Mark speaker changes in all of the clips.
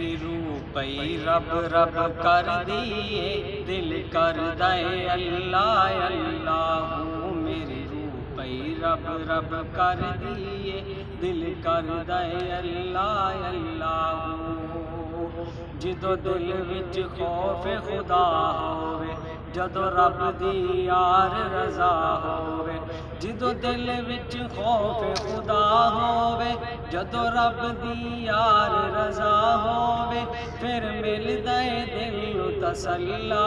Speaker 1: मेरी रूह पई रब रब कर दिए, दिल कर दे अल्लाह अल्लाह। मेरी रूह पई रब रब कर दिए, दिल कर दे अल्लाह अल्लाह। जिदो दिल विच खौफ खुदा होवे, जदों रब दी यार रजा होवे। जिदो दिल विच खौफ खुदा होवे, जदों रब दी यार रजा होवे। फिर मिलदा है दिल नूं तसल्ला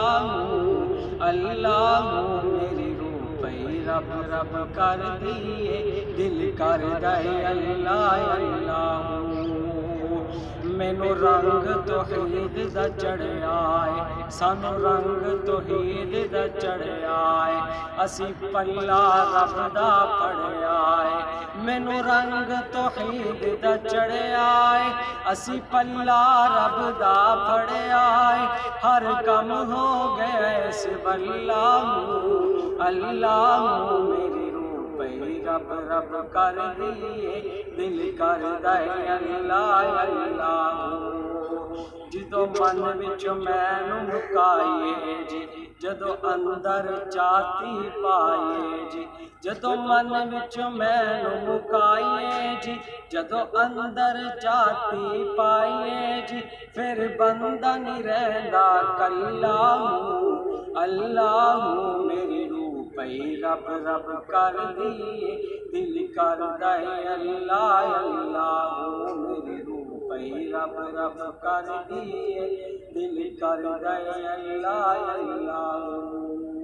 Speaker 1: अल्लाह। मेरी रूह पई रब रब कर दिए, दिल कर दे अल्लाह अल्लाह। मैनू रंग तौहीद दा चढ़िया है, सानू रंग तौहीद दा चढ़िया है। असी पल्ला रब दा फड़िया है। मैनू रंग तौहीद दा चढ़िया है, असी पल्ला रब दा फड़िया है। हर कम हो गया इस बल्ला अल्लाह। मेरी रूह पई रब रब कर दिए, दिल कर दे अल्लाह अल्लाह। जिदों मन विच मैनू मुकाइए जी, जदों अंदर चाती पाए जी। जदों मन विच मैनू मुकाइए जी, जदों अंदर चाती पाइए जी। फिर बंदा नहीं रहंदा कल्ला अल्लाह। मेरी रूह पई रब रब कर दिए, दिल कर दे अल्लाह अल्लाह। मेरी रूह पई रब रब कर दिए, दिल कर दे अल्लाह अल्लाह।